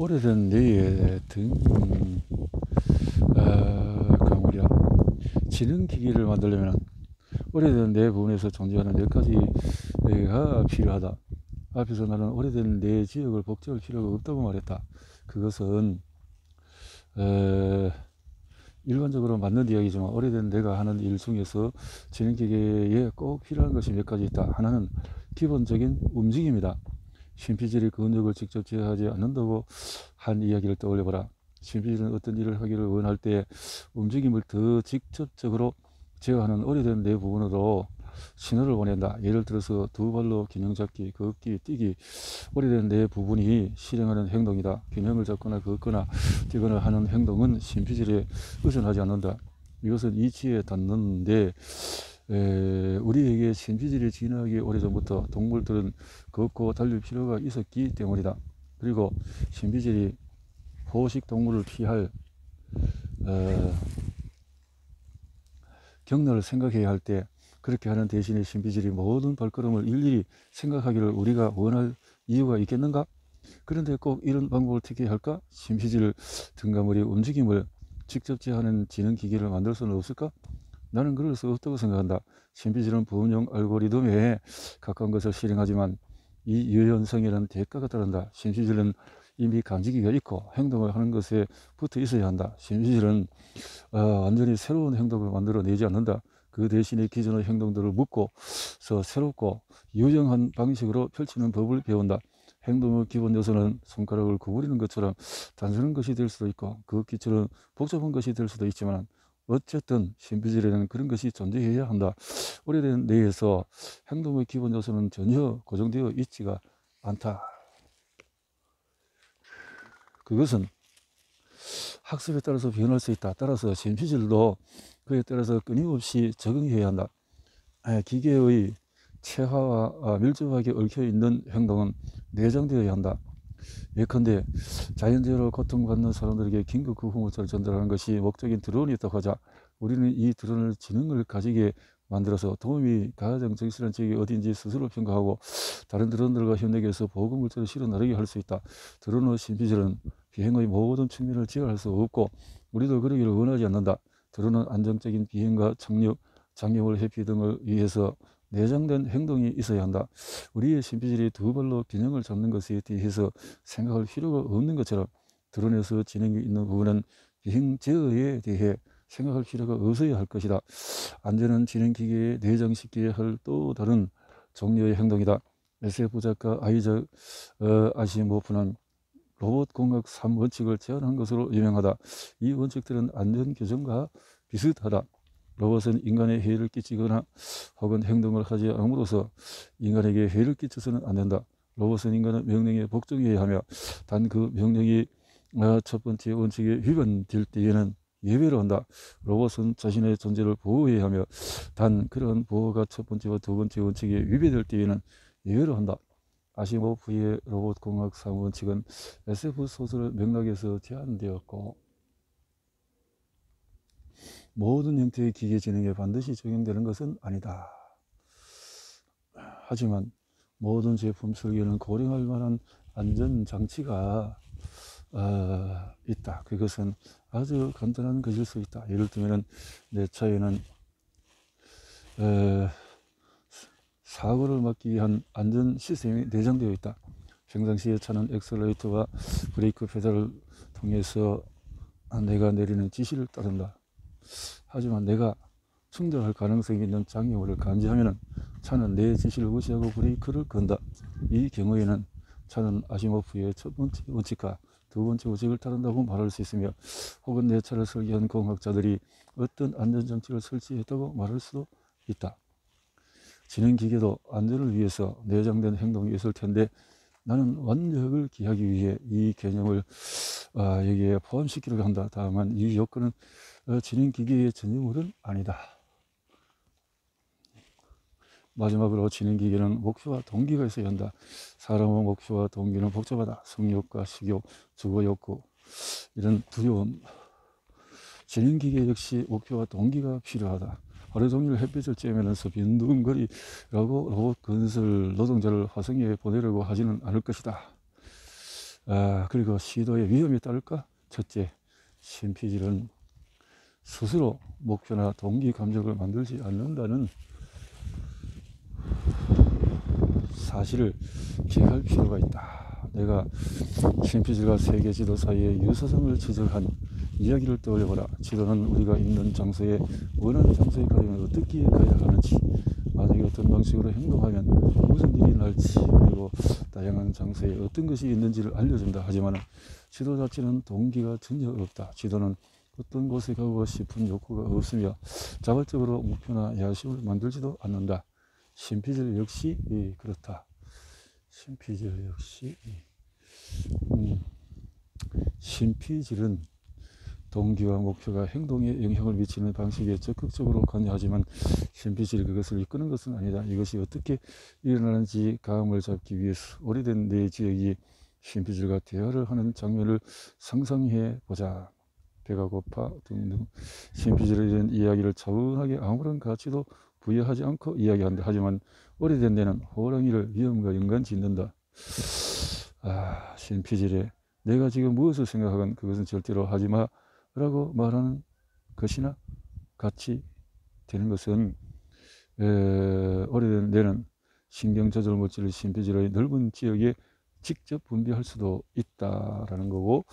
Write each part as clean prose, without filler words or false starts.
오래된 뇌에 등, 그 뭐냐, 지능기기를 만들려면 오래된 뇌 부분에서 존재하는 몇 가지가 필요하다. 앞에서 나는 오래된 뇌 지역을 복제할 필요가 없다고 말했다. 그것은 일반적으로 맞는 이야기지만 오래된 뇌가 하는 일 중에서 지능기계에 꼭 필요한 것이 몇 가지 있다. 하나는 기본적인 움직임이다. 신피질이 근육을 직접 제어하지 않는다고 한 이야기를 떠올려보라. 신피질은 어떤 일을 하기를 원할 때 움직임을 더 직접적으로 제어하는 오래된 뇌 부분으로 신호를 보낸다. 예를 들어서 두 발로 균형 잡기, 걷기, 뛰기. 오래된 뇌 부분이 실행하는 행동이다. 균형을 잡거나 걷거나 뛰거나 하는 행동은 신피질에 의존하지 않는다. 이것은 이치에 닿는데 우리에게 신피질이 진화하기 오래전부터 동물들은 걷고 달릴 필요가 있었기 때문이다. 그리고 신피질이 포식 동물을 피할 경로를 생각해야 할 때 그렇게 하는 대신에 신피질이 모든 발걸음을 일일이 생각하기를 우리가 원할 이유가 있겠는가? 그런데 꼭 이런 방법을 택해야 할까? 신피질 등가물이 움직임을 직접 제어하는 지능기기를 만들 수는 없을까? 나는 그럴 수 없다고 생각한다. 신피질은 부분형 알고리즘에 가까운 것을 실행하지만 이 유연성에는 대가가 따른다. 신피질은 이미 감지기가 있고 행동을 하는 것에 붙어 있어야 한다. 신피질은 완전히 새로운 행동을 만들어내지 않는다. 그 대신에 기존의 행동들을 묶고서 새롭고 유용한 방식으로 펼치는 법을 배운다. 행동의 기본 요소는 손가락을 구부리는 것처럼 단순한 것이 될 수도 있고 걷기처럼 복잡한 것이 될 수도 있지만 어쨌든 신피질에는 그런 것이 존재해야 한다. 오래된 뇌에서 행동의 기본 요소는 전혀 고정되어 있지가 않다. 그것은 학습에 따라서 변할 수 있다. 따라서 신피질도 그에 따라서 끊임없이 적응해야 한다. 기계의 체화와 밀접하게 얽혀있는 행동은 내장되어야 한다. 예컨대 자연재해로 고통받는 사람들에게 긴급 구호물자를 전달하는 것이 목적인 드론이 있다고 하자. 우리는 이 드론을 지능을 가지게 만들어서 도움이 가장 적실한 지역이 어딘지 스스로 평가하고 다른 드론들과 협력해서 보급물자를 실어 나르게 할 수 있다. 드론의 신피질은 비행의 모든 측면을 제어할 수 없고 우리도 그러기를 원하지 않는다. 드론은 안정적인 비행과 착륙, 장애물 회피 등을 위해서 내장된 행동이 있어야 한다. 우리의 신피질이 두 발로 균형을 잡는 것에 대해서 생각할 필요가 없는 것처럼 드론에서 지능이 있는 부분은 비행 제어에 대해 생각할 필요가 없어야 할 것이다. 안전한 지능기계에 내장시켜야 할 또 다른 종류의 행동이다. SF 작가 아이작 아시모프는 로봇공학 3원칙을 제안한 것으로 유명하다. 이 원칙들은 안전규정과 비슷하다. 로봇은 인간에 해를 끼치거나 혹은 행동을 하지 않음으로써 인간에게 해를 끼쳐서는 안 된다. 로봇은 인간의 명령에 복종해야 하며 단 그 명령이 첫 번째 원칙에 위반될 때에는 예외로 한다. 로봇은 자신의 존재를 보호해야 하며 단 그러한 보호가 첫 번째와 두 번째 원칙에 위배될 때에는 예외로 한다. 아시모프의 로봇공학 3원칙은 SF 소설 맥락에서 제안되었고 모든 형태의 기계 지능에 반드시 적용되는 것은 아니다. 하지만 모든 제품 설계는 고려할 만한 안전장치가 있다. 그것은 아주 간단한 것일 수 있다. 예를 들면 내 차에는 사고를 막기 위한 안전 시스템이 내장되어 있다. 평상시에 차는 엑셀레이터와 브레이크 페달을 통해서 내가 내리는 지시를 따른다. 하지만 내가 충돌할 가능성이 있는 장애물을 감지하면 차는 내 지시를 무시하고 브레이크를 건다. 이 경우에는 차는 아시모프의 첫 번째 원칙과 두 번째 원칙을 따른다고 말할 수 있으며 혹은 내 차를 설계한 공학자들이 어떤 안전장치를 설치했다고 말할 수도 있다. 지능기계도 안전을 위해서 내장된 행동이 있을 텐데 나는 완벽을 기하기 위해 이 개념을 여기에 포함시키려고 한다. 다만 이 요건은 지능기계의 전유물은 아니다. 마지막으로 지능기계는 목표와 동기가 있어야 한다. 사람의 목표와 동기는 복잡하다. 성욕과 식욕, 주거욕구, 이런 두려움. 지능기계 역시 목표와 동기가 필요하다. 하루 종일 햇빛을 쬐면서 빈둥거리라고 로봇 건설 노동자를 화성에 보내려고 하지는 않을 것이다. 그리고 시도의 위험이 따를까? 첫째, 신피질은 스스로 목표나 동기 감정을 만들지 않는다는 사실을 기억할 필요가 있다. 내가 신피질과 세계 지도 사이의 유사성을 지적한 이야기를 떠올려보라. 지도는 우리가 있는 장소에 원하는 장소에 가려면 어떻게 가야 하는지, 만약에 어떤 방식으로 행동하면 무슨 일이 날지, 그리고 다양한 장소에 어떤 것이 있는지를 알려준다. 하지만 지도 자체는 동기가 전혀 없다. 지도는 어떤 곳에 가고 싶은 욕구가 없으며 자발적으로 목표나 야심을 만들지도 않는다. 신피질 역시 그렇다. 신피질 역시 신피질은 동기와 목표가 행동에 영향을 미치는 방식에 적극적으로 관여하지만 신피질이 그것을 이끄는 것은 아니다. 이것이 어떻게 일어나는지 감을 잡기 위해서 오래된 내 지역이 신피질과 대화를 하는 장면을 상상해 보자. 배가 고파 등등. 신피질에 대한 이야기를 차분하게 아무런 가치도 부여하지 않고 이야기한다. 하지만 오래된 데는 호랑이를 위험과 연관짓는다. 신피질에 내가 지금 무엇을 생각하건 그것은 절대로 하지마 라고 말하는 것이나 같이 되는 것은 오래된 뇌는 신경조절 물질을 신피질의 넓은 지역에 직접 분비할 수도 있다라는 거고,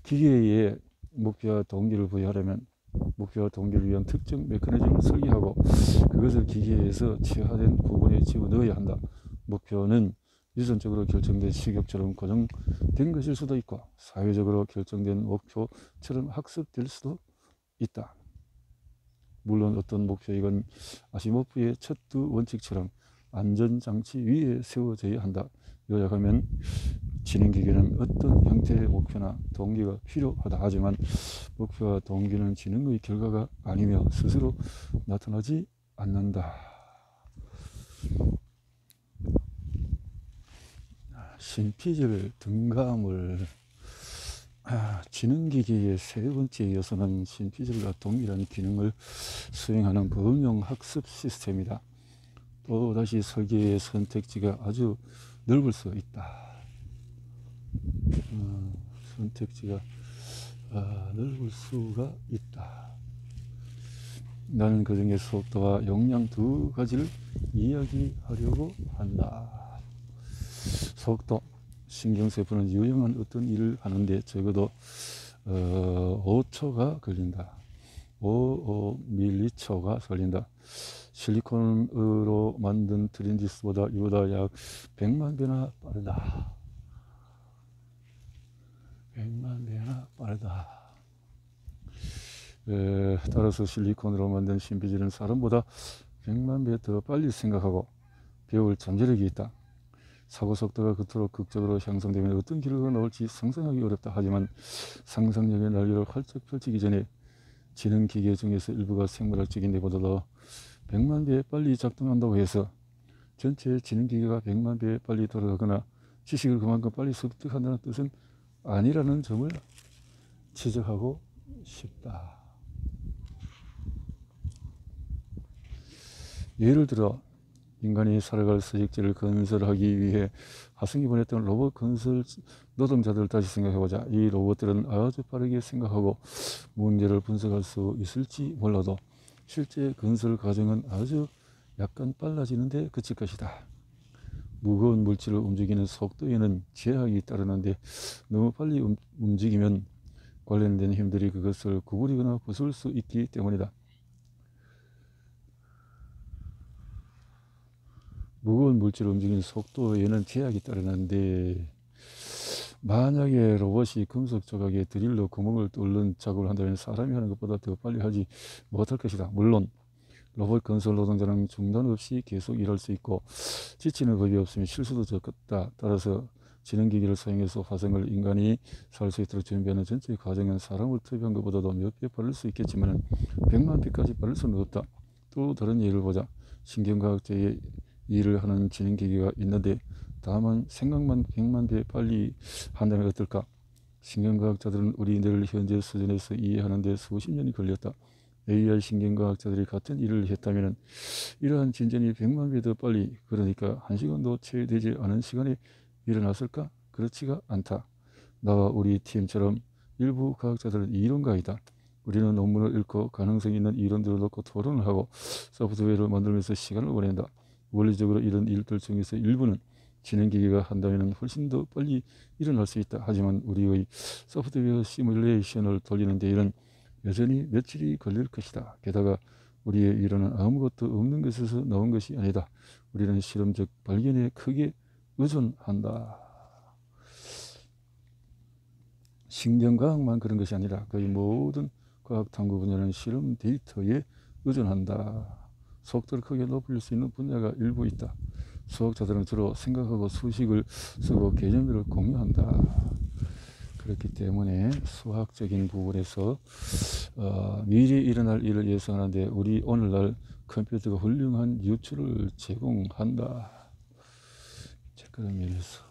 기계에 목표와 동기를 부여하려면 목표와 동기를 위한 특정 메커니즘을 설계하고 그것을 기계에서 최하된 부분에 집어넣어야 한다. 목표는 유전적으로 결정된 식욕처럼 고정된 것일 수도 있고 사회적으로 결정된 목표처럼 학습될 수도 있다. 물론 어떤 목표이건 아시모프의 첫 두 원칙처럼 안전장치 위에 세워져야 한다. 요약하면 지능기계는 어떤 형태의 목표나 동기가 필요하다. 하지만 목표와 동기는 지능의 결과가 아니며 스스로 나타나지 않는다. 신피질 등감을 지능기계의 세 번째 요소는 신피질과 동일한 기능을 수행하는 범용 학습 시스템이다. 또다시 설계의 선택지가 아주 넓을 수 있다. 선택지가 넓을 수가 있다. 나는 그 중에 속도와 용량 두 가지를 이야기하려고 한다. 속도, 신경세포는 유용한 어떤 일을 하는데 적어도 5초가 걸린다. 5밀리초가 걸린다. 실리콘으로 만든 트랜지스터보다 이보다 약 100만 배나 빠르다. 100만 배나 빠르다. 따라서 실리콘으로 만든 신피질은 사람보다 100만 배 더 빨리 생각하고 배울 잠재력이 있다. 사고 속도가 그토록 극적으로 향상되면 어떤 결과가 나올지 상상하기 어렵다. 하지만 상상력의 날개를 활짝 펼치기 전에 지능기계 중에서 일부가 생물학적인 데보다도 100만 배 빨리 작동한다고 해서 전체 지능기계가 100만 배 빨리 돌아가거나 지식을 그만큼 빨리 습득한다는 뜻은 아니라는 점을 지적하고 싶다. 예를 들어 인간이 살아갈 서식지를 건설하기 위해 화성에 보냈던 로봇 건설 노동자들을 다시 생각해보자. 이 로봇들은 아주 빠르게 생각하고 문제를 분석할 수 있을지 몰라도 실제 건설 과정은 아주 약간 빨라지는데 그칠 것이다. 무거운 물질을 움직이는 속도에는 제약이 따르는데 너무 빨리 움직이면 관련된 힘들이 그것을 구부리거나 부술 수 있기 때문이다. 무거운 물질을 움직이는 속도에는 제약이 따르는데 만약에 로봇이 금속 조각에 드릴로 구멍을 뚫는 작업을 한다면 사람이 하는 것보다 더 빨리 하지 못할 것이다. 물론 로봇 건설 노동자는 중단 없이 계속 일할 수 있고 지치는 법이 없으면 실수도 적다. 따라서 지능기기를 사용해서 화성을 인간이 살 수 있도록 준비하는 전체 과정은 사람을 투입한 것보다도 몇 배 빠를 수 있겠지만 100만 배까지 빠를 수는 없다. 또 다른 예를 보자. 신경과학자의 일을 하는 지능기기가 있는데 다만 생각만 100만 배 빨리 한다면 어떨까? 신경과학자들은 우리 뇌를 현재 수준에서 이해하는 데 수십 년이 걸렸다. AI 신경과학자들이 같은 일을 했다면 이러한 진전이 100만 배 더 빨리, 그러니까 1시간도 채 되지 않은 시간에 일어났을까? 그렇지가 않다. 나와 우리 팀처럼 일부 과학자들은 이론가이다. 우리는 논문을 읽고 가능성 있는 이론들을 놓고 토론을 하고 소프트웨어를 만들면서 시간을 보낸다. 원리적으로 이런 일들 중에서 일부는 진행기계가 한다면 훨씬 더 빨리 일어날 수 있다. 하지만 우리의 소프트웨어 시뮬레이션을 돌리는 데에는 여전히 며칠이 걸릴 것이다. 게다가 우리의 미래는 아무것도 없는 것에서 나온 것이 아니다. 우리는 실험적 발견에 크게 의존한다. 신경과학만 그런 것이 아니라 거의 모든 과학 탐구 분야는 실험 데이터에 의존한다. 속도를 크게 높일 수 있는 분야가 일부 있다. 수학자들은 주로 생각하고 수식을 쓰고 개념들을 공유한다. 그렇기 때문에 수학적인 부분에서 미리 일어날 일을 예상하는데 우리 오늘날 컴퓨터가 훌륭한 유추를 제공한다. 그런 면에서